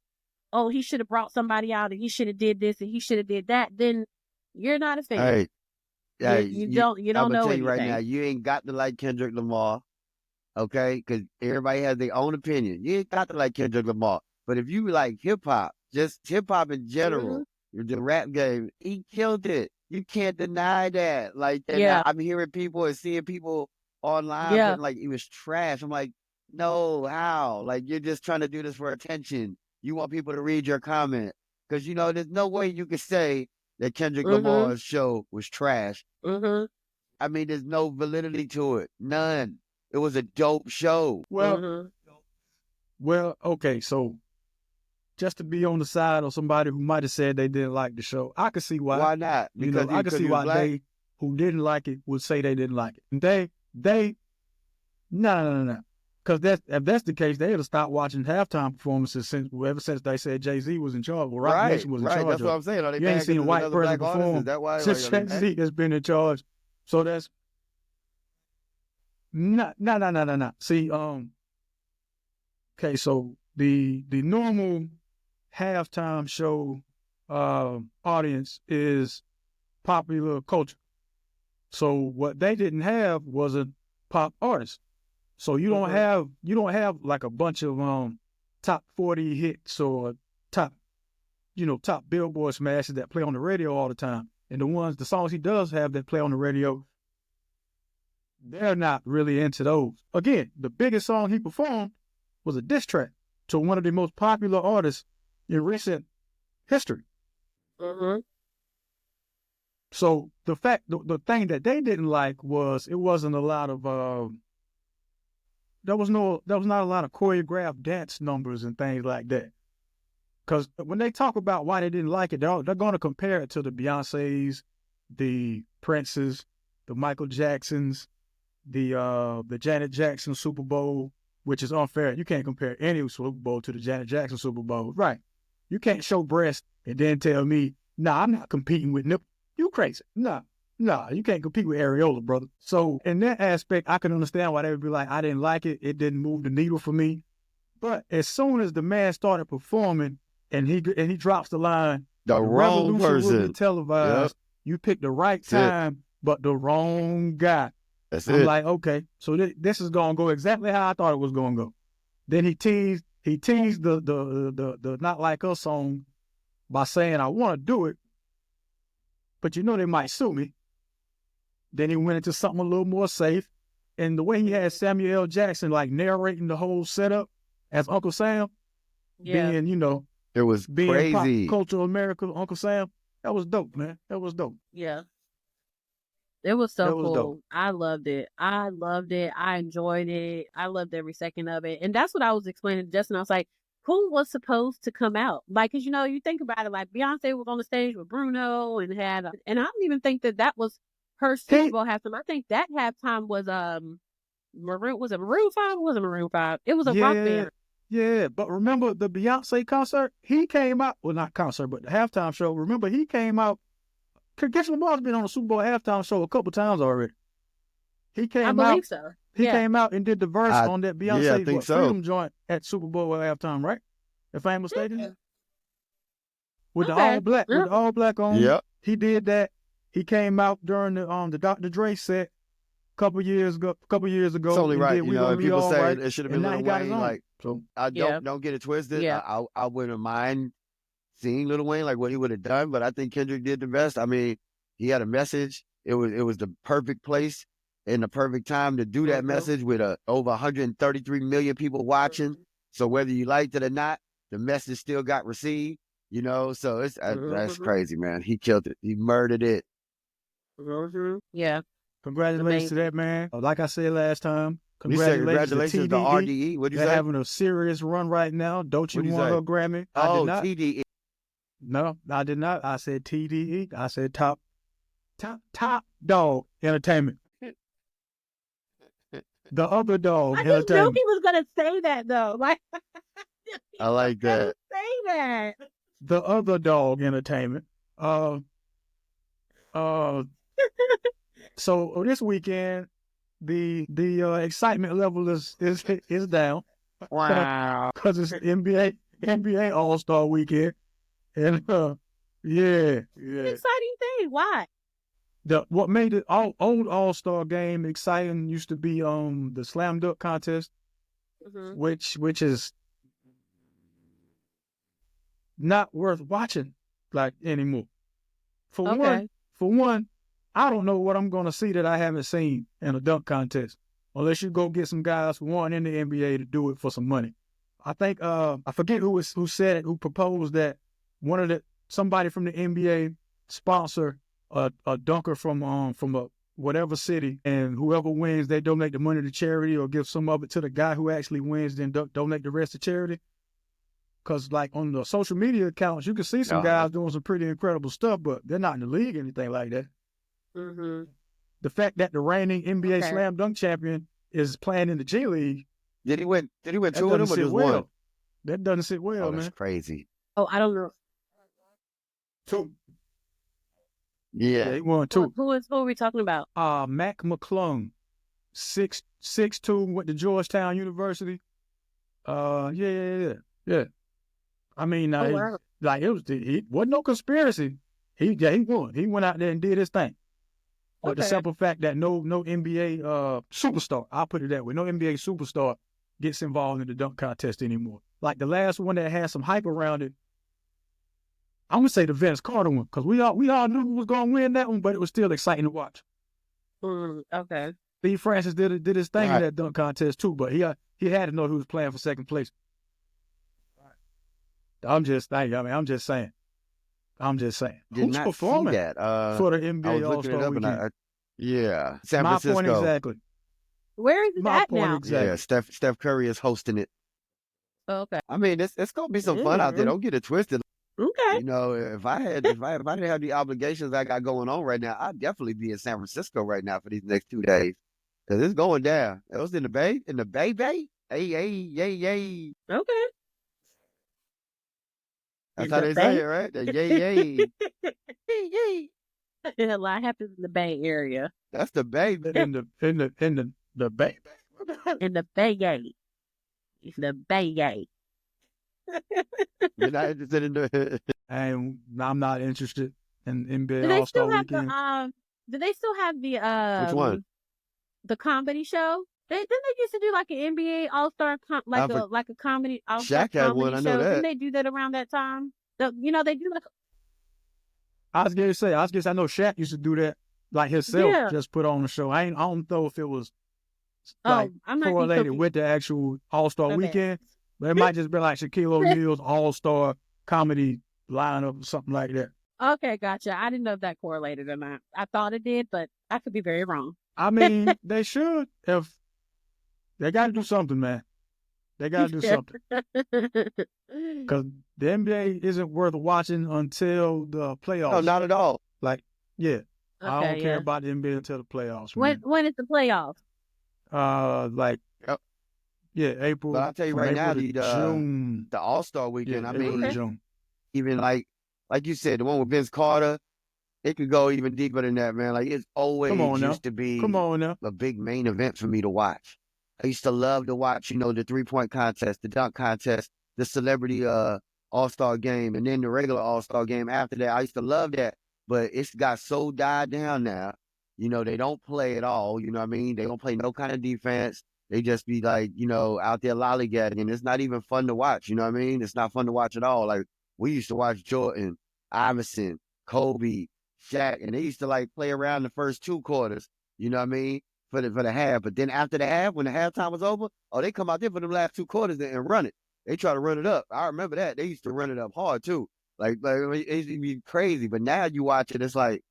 oh, he should have brought somebody out and he should have did this and he should have did that, then you're not a fan. Hey, you don't I'm know gonna tell anything. you right now, you ain't got to like Kendrick Lamar, okay? Because everybody has their own opinion. You ain't got to like Kendrick Lamar. But if you like hip hop, just hip hop in general, the rap game, he killed it. You can't deny that. Like, and I'm hearing people and seeing people online putting, like, it was trash. I'm like, no, how? Like, you're just trying to do this for attention. You want people to read your comment. Because, there's no way you could say that Kendrick Lamar's show was trash. I mean, there's no validity to it. None. It was a dope show. Well, okay, so just to be on the side of somebody who might have said they didn't like the show, I could see why. Why not? Because I could see why they who didn't like it would say they didn't like it. And no. Because if that's the case, they would have stopped watching halftime performances ever since they said Jay-Z was in charge. Well, Rock Nation was in charge. That's what I'm saying. You ain't seen a white person perform since Jay-Z has been in charge. So that's no. See, okay, so the normal halftime show audience is popular culture. So what they didn't have was a pop artist. So you don't have like a bunch of top 40 hits or top Billboard smashes that play on the radio all the time. And the songs he does have that play on the radio, they're not really into those. Again, the biggest song he performed was a diss track to one of the most popular artists in recent history. So the thing that they didn't like was it wasn't a lot of there was not a lot of choreographed dance numbers and things like that. Because when they talk about why they didn't like it, they're going to compare it to the Beyoncés, the Princes, the Michael Jacksons, the Janet Jackson Super Bowl, which is unfair. You can't compare any Super Bowl to the Janet Jackson Super Bowl. Right. You can't show breast and then tell me, nah, I'm not competing with nipple. You crazy. Nah, you can't compete with areola, brother. So in that aspect, I can understand why they would be like, I didn't like it. It didn't move the needle for me. But as soon as the man started performing and he drops the line, the wrong person will be televised. You picked the right time, but the wrong guy. I'm like, okay, so this is gonna go exactly how I thought it was gonna go. Then he teased the Not Like Us song by saying I want to do it, but they might sue me. Then he went into something a little more safe. And the way he had Samuel L. Jackson like narrating the whole setup as Uncle Sam, being, it was being crazy. Pop cultural America, Uncle Sam, that was dope, man. That was dope. Yeah. It was so cool. Dope. I loved it. I enjoyed it. I loved every second of it. And that's what I was explaining to Justin. I was like, who was supposed to come out? Like, because, you think about it, like Beyonce was on the stage with Bruno and and I don't even think that was her Super Bowl halftime. I think that halftime was Maroon. Was it Maroon 5 or was it Maroon 5? It was a rock band. Yeah, but remember the Beyonce concert? He came out, well, not concert, but the halftime show. Remember, he came out. Kendrick Lamar's been on the Super Bowl halftime show a couple times already. He came out. I believe so. He came out and did the verse on that Beyonce Freedom joint at Super Bowl halftime, right? If I ain't mistaken. With the all black on. Yep. He did that. He came out during the Dr. Dre set a couple years ago. It's only right. If people say right, it should have been Lil Wayne, like, so I don't get it twisted. Yeah. I wouldn't mind seeing Lil Wayne, like what he would have done, but I think Kendrick did the best. I mean, he had a message. It was the perfect place and the perfect time to do that message with over 133 million people watching. So whether you liked it or not, the message still got received. So it's that's crazy, man. He killed it. He murdered it. Yeah. Congratulations to that man. Like I said last time, You said congratulations to to TDE. RDE. What'd you They're say? having a serious run right now. Don't you What'd you want say? her Grammy? I Oh, did not. TDE. No, I did not. I said TDE. I said top dog entertainment. The other dog I just knew entertainment. he was gonna say that though. Like I like that. say that. The other dog entertainment. So this weekend, the excitement level is down. Wow. Because it's NBA All-Star weekend. And yeah. Exciting thing. Why? What made the old All-Star game exciting used to be the slam dunk contest, which is not worth watching like anymore. For one, I don't know what I'm gonna see that I haven't seen in a dunk contest, unless you go get some guys who aren't in the NBA to do it for some money. I think I forget who said it, who proposed that somebody from the NBA sponsor a dunker from a whatever city, and whoever wins, they donate the money to charity or give some of it to the guy who actually wins, then donate the rest to charity. Because like on the social media accounts, you can see some guys doing some pretty incredible stuff, but they're not in the league or anything like that. Mm-hmm. The fact that the reigning NBA slam dunk champion is playing in the G League. Did he win 2 of them or just one? That doesn't sit well, that's man. crazy. Oh, I don't know. 2. Yeah. He won 2. Who are we talking about? Mac McClung, 6'2", went to Georgetown University. Yeah. I mean, it wasn't no conspiracy. He won. He went out there and did his thing. But the simple fact that no NBA superstar, I'll put it that way, no NBA superstar gets involved in the dunk contest anymore. Like the last one that had some hype around it, I'm gonna say the Vince Carter one, because we all knew who was gonna win that one, but it was still exciting to watch. Okay. Steve Francis did his thing in that dunk contest too, but he had to know who was playing for second place. I'm just saying. Who's performing for the NBA All-Star weekend? San My Francisco. point exactly. Where is it at now? Exactly. Yeah, Steph Curry is hosting it. Okay. I mean, it's gonna be some fun out there. Don't get it twisted. Okay. You know, if I didn't have the obligations I got going on right now, I'd definitely be in San Francisco right now for these next 2 days, because it's going down. It was in the Bay, Bay. Hey. Okay. That's how they say it, right? Yay. A lot happens in the Bay Area. That's the Bay. In the Bay. In the Bay Gate. The Bay Gate. You're not interested in the And I'm not interested in NBA Do they All-Star still have weekend. do they still have the Which one? the comedy show? Didn't they used to do like an NBA All-Star like a comedy All-Star Shaq had comedy one, I show? know that. Didn't they do that around that time? They do like I was gonna say, I know Shaq used to do that like himself, Yeah. just put on the show. I don't know if it was like I'm not correlated with the actual All-Star weekend, but it might just be like Shaquille O'Neal's All-Star comedy lineup or something like that. Okay, gotcha. I didn't know if that correlated or not. I thought it did, but I could be very wrong. I mean, they should. If they got to do something, man. They got to do something. Because the NBA isn't worth watching until the playoffs. No, not at all. Like, yeah. Okay, I don't care about the NBA until the playoffs. When is the playoffs? April. But I'll tell you right now, June. The All-Star weekend, I mean, June. even like you said, the one with Vince Carter, it could go even deeper than that, man. Like, it's always used to be a big main event for me to watch. I used to love to watch, the 3-point contest, the dunk contest, the celebrity All-Star game, and then the regular All-Star game after that. I used to love that, but it's got so died down now. They don't play at all. You know what I mean? They don't play no kind of defense. They just be like, out there lollygagging. It's not even fun to watch. You know what I mean? It's not fun to watch at all. Like, we used to watch Jordan, Iverson, Kobe, Shaq, and they used to like play around the first 2 quarters. You know what I mean? For the half. But then after the half, when the halftime was over, they come out there for the last 2 quarters and run it. They try to run it up. I remember that. They used to run it up hard too. Like it'd be crazy. But now you watch it, it's like,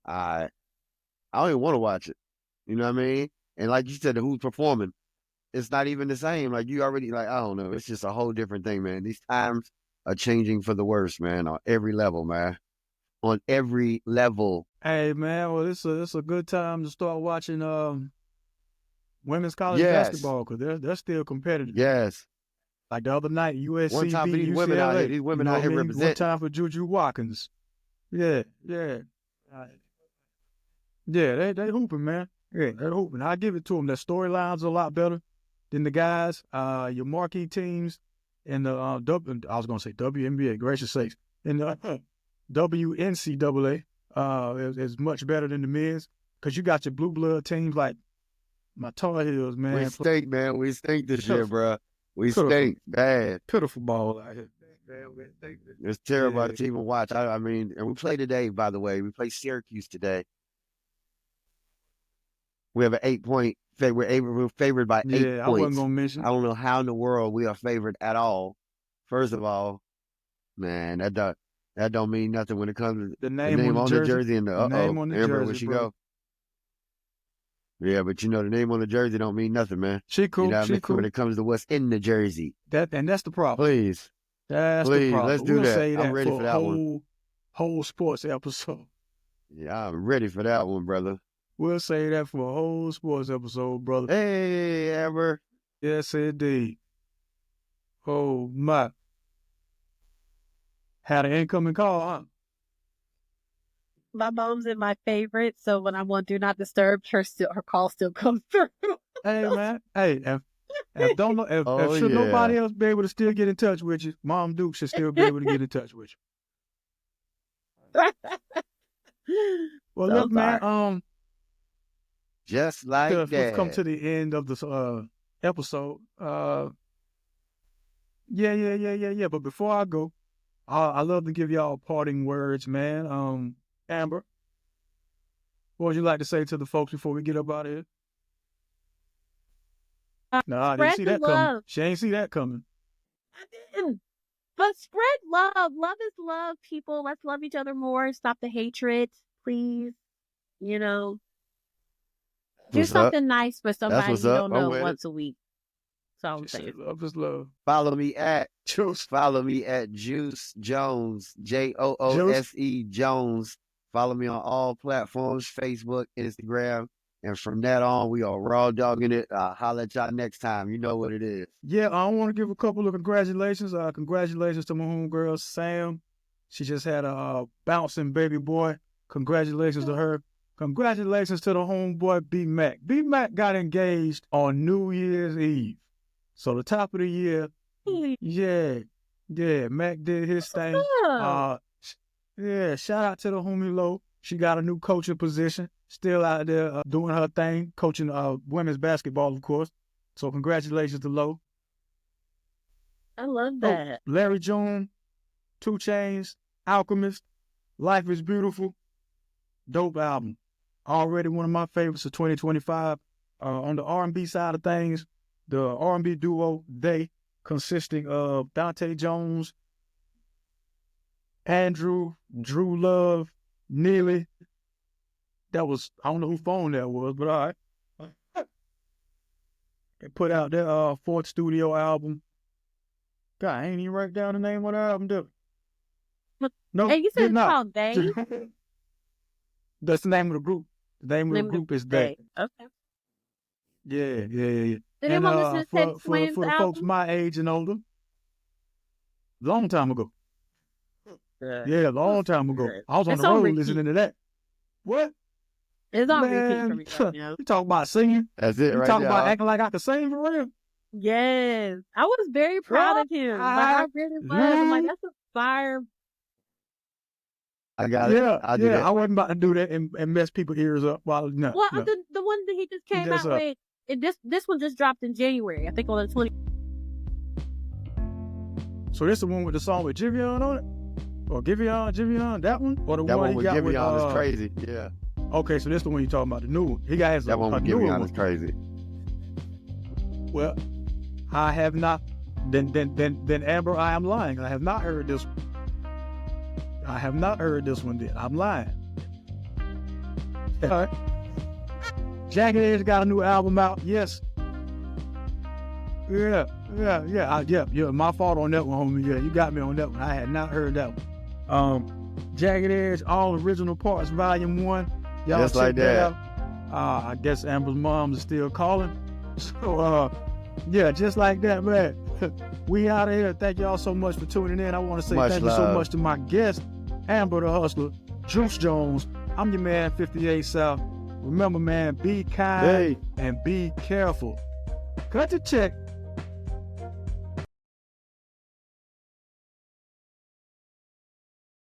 I don't even want to watch it. You know what I mean? And like you said, who's performing? It's not even the same. Like you already like, I don't know. It's just a whole different thing, man. These times are changing for the worse, man, on every level, man. On every level. Hey, man, well, it's a good time to start watching women's college Yes. basketball because they're still competitive. Yes. Like the other night, USC One time for beat these UCLA. women out here, these women out here One represent. time for Juju Watkins. Yeah. Yeah, they hooping, man. Yeah, they're hooping. I give it to them. Their storylines are a lot better than the guys. Your marquee teams in the I was gonna say WNBA. Gracious sakes, in the WNCAA is much better than the men's because you got your blue blood teams like my Tar Heels, man. We stink, man. We stink this year, bro. We Pitiful. stink bad. Pitiful ball out here. It's terrible Yeah. to even watch. I mean, and we play today, by the way. We play Syracuse today. We have an 8-point favor. We're favored by 8 points. Yeah, I wasn't gonna mention. I don't know how in the world we are favored at all. First of all, man, that don't mean nothing when it comes to The the name, name on the jersey. and the The name on the Amber, jersey, where she bro. go? Yeah, but you know the name on the jersey don't mean nothing, man. She cool. You know what I She mean? cool. When it comes to what's in the jersey. That's the problem. Please. That's the Please, problem. let's do We'll that. say I'm that ready for for a that one. whole sports episode. Yeah, I'm ready for that one, brother. We'll say that for a whole sports episode, brother. Hey, Amber. Yes, indeed. Oh my. Had an incoming call, huh? My mom's in my favorite, so when I'm on Do Not Disturb, her call still comes through. Hey man. Hey, if Oh, should nobody yeah. else be able to still get in touch with you, Mom Duke should still be able to get in touch with you. Well, So look, man. Just like We've come that. to the end of this episode. Yeah. But before I go, I love to give y'all parting words, man. Amber, what would you like to say to the folks before we get up out of here? Nah, I didn't spread see the that coming. love. She ain't see that coming. I didn't. But spread love. Love is love, people. Let's love each other more. Stop the hatred, please. You know, do What's up? something nice for somebody what's you up. don't I'm know with it. once a week. That's all I'm She saying. said, love is love. Follow me at Juice. Joose Jones, Joose Jones. Follow me on all platforms, Facebook, Instagram. And from that on, we are raw dogging it. Holla at y'all next time. You know what it is. Yeah, I want to give a couple of congratulations. Congratulations to my homegirl, Sam. She just had a bouncing baby boy. Congratulations to her. Congratulations to the homeboy, B Mac. B Mac got engaged on New Year's Eve. So the top of the year, yeah, Mac did his thing. Yeah, shout out to the homie Lo. She got a new coaching position. Still out there doing her thing, coaching women's basketball, of course. So congratulations to Lo. I love that. Larry June, 2 Chainz, Alchemist, Life is Beautiful. Dope album. Already one of my favorites of 2025. On the R&B side of things, the R&B duo, They, consisting of Dante Jones, Andrew, Drew Love, Neely. That was, I don't know whose phone that was, but all right. They put out their 4th studio album. God, I ain't even write down the name of the album, did I? No, Hey, you said did it's not. called They? That's the name of the group. The name of the group is They. Okay. Yeah. Did And anyone listen to Ted for the Twins' folks album? my age and older, long time ago. Yeah, long time ago. I was on It's the on road repeat. listening to that. What? It's on repeat Man, for me right now. you talk about singing? That's it You right talk there. about acting like I could sing for real? Yes. I was very proud of him. Like, I really was. I'm like, that's a fire. I got it. I'll do that. I wasn't about to do that and mess people's ears up. Well, no. Well, the one that he just came Just, out with, this one just dropped in January. I think on the 20th. So this the one with the song with Jivion on it? Or Giveon, that one? Or the That one one he with got with Giveon is crazy. Yeah. Okay, so this the one you're talking about, the new one. He got his That one a with newer Giveon one. is crazy. Well, I have not. Then Amber, I am lying. I have not heard this one. I have not heard this one. Then I'm lying. All right. Jagged Edge got a new album out. Yes. Yeah. My fault on that one, homie. Yeah, you got me on that one. I had not heard that one. Jagged Edge, all original parts, volume 1. Y'all Just check like that that. out. I guess Amber's mom is still calling. So, yeah, just like that, man. We out of here. Thank y'all so much for tuning in. I want to say Much thank you so love. much to my guest, Amber Tha Hustla, Joose Jones. I'm your man, 58 South. Remember, man, be kind Hey. and be careful. Cut the check.